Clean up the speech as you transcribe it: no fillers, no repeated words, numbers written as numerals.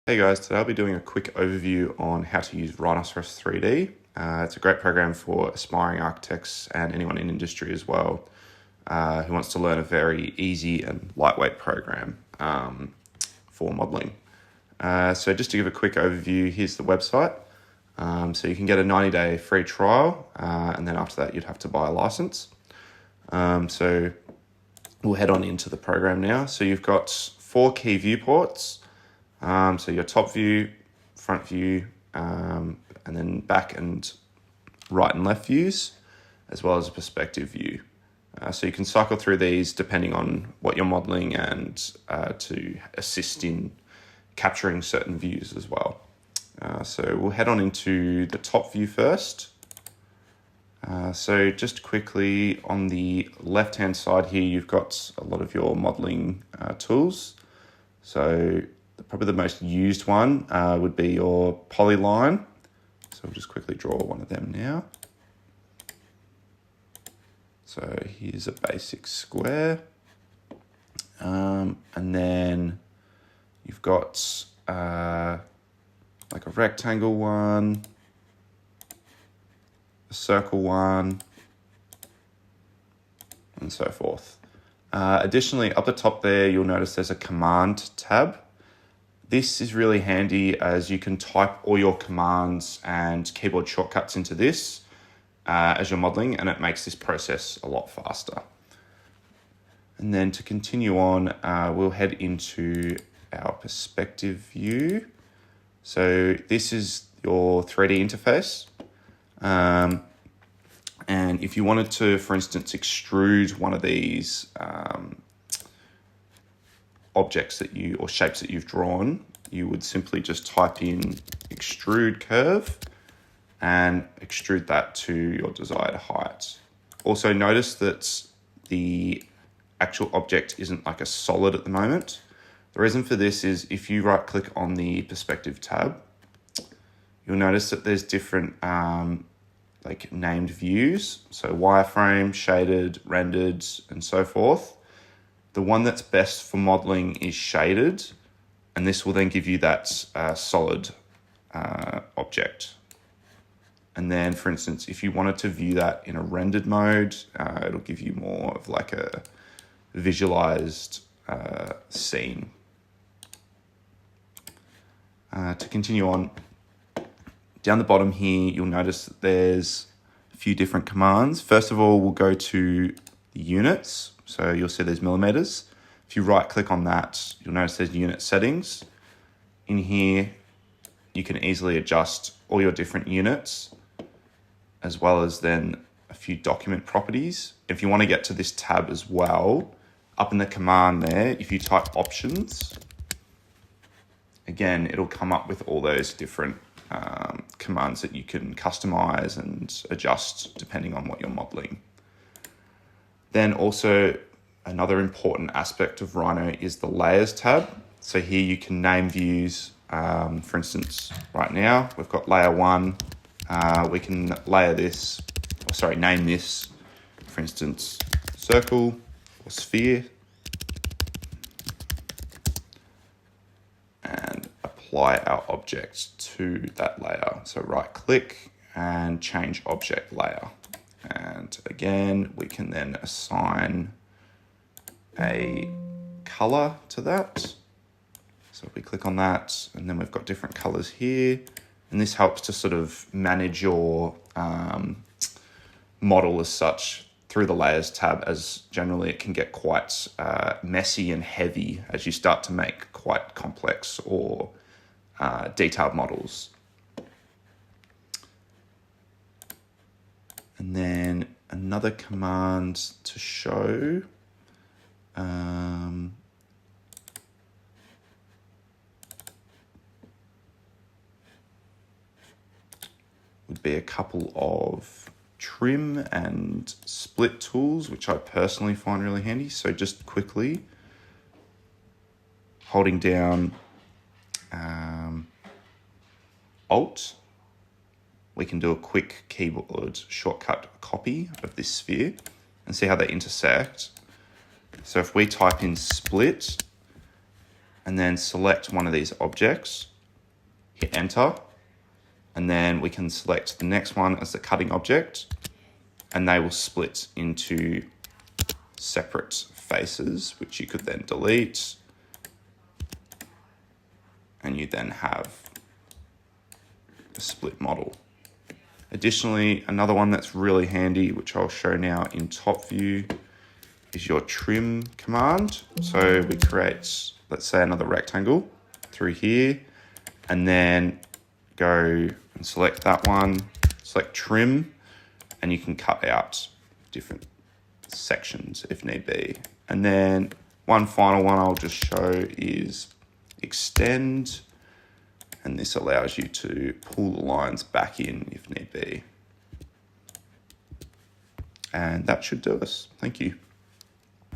Hey guys, today I'll be doing a quick overview on how to use Rhino 3D. It's a great program for aspiring architects and anyone in industry as well who wants to learn a very easy and lightweight program for modeling. So just to give a quick overview, here's the website. So you can get a 90-day free trial and then after that you'd have to buy a license. So we'll head on into the program now. So you've got 4 key viewports. So your top view, front view, and then back and right and left views, as well as a perspective view. So you can cycle through these depending on what you're modeling and to assist in capturing certain views as well. So we'll head on into the top view first. So just quickly on the left-hand side here, you've got a lot of your modeling tools. So probably the most used one would be your polyline. So we'll just quickly draw one of them now. So here's a basic square. And then you've got like a rectangle one, a circle one, and so forth. Additionally, up the top there, you'll notice there's a command tab. This is really handy as you can type all your commands and keyboard shortcuts into this as you're modeling, and it makes this process a lot faster. And then to continue on, we'll head into our perspective view. So this is your 3D interface. And if you wanted to, for instance, extrude one of these objects or shapes that you've drawn, you would simply just type in extrude curve and extrude that to your desired height. Also notice that the actual object isn't like a solid at the moment. The reason for this is if you right click on the perspective tab, you'll notice that there's different like named views. So wireframe, shaded, rendered, and so forth. The one that's best for modeling is shaded, and this will then give you that solid object. And then, for instance, if you wanted to view that in a rendered mode, it'll give you more of like a visualized scene. To continue on, down the bottom here, you'll notice that there's a few different commands. First of all, we'll go to the units. So you'll see there's millimeters. If you right click on that, you'll notice there's unit settings. In here, you can easily adjust all your different units, as well as then a few document properties. If you want to get to this tab as well, up in the command there, if you type options, again, it'll come up with all those different commands that you can customize and adjust depending on what you're modeling. Then also another important aspect of Rhino is the layers tab. So here you can name views. For instance, right now we've got layer 1. We can name this, for instance, circle or sphere, and apply our object to that layer. So right click and change object layer. And again, we can then assign a color to that. So if we click on that, and then we've got different colors here. And this helps to sort of manage your model as such through the layers tab, as generally it can get quite messy and heavy as you start to make quite complex or detailed models. And then another command to show would be a couple of trim and split tools, which I personally find really handy. So just quickly holding down Alt, we can do a quick keyboard shortcut copy of this sphere and see how they intersect. So if we type in split and then select one of these objects, hit enter, and then we can select the next one as the cutting object, and they will split into separate faces, which you could then delete, and you then have a split model. Additionally, another one that's really handy, which I'll show now in top view, is your trim command. So we create, let's say, another rectangle through here, and then go and select that one, select trim, and you can cut out different sections if need be. And then one final one I'll just show is extend, and this allows you to pull the lines back in if need be. And that should do us. Thank you.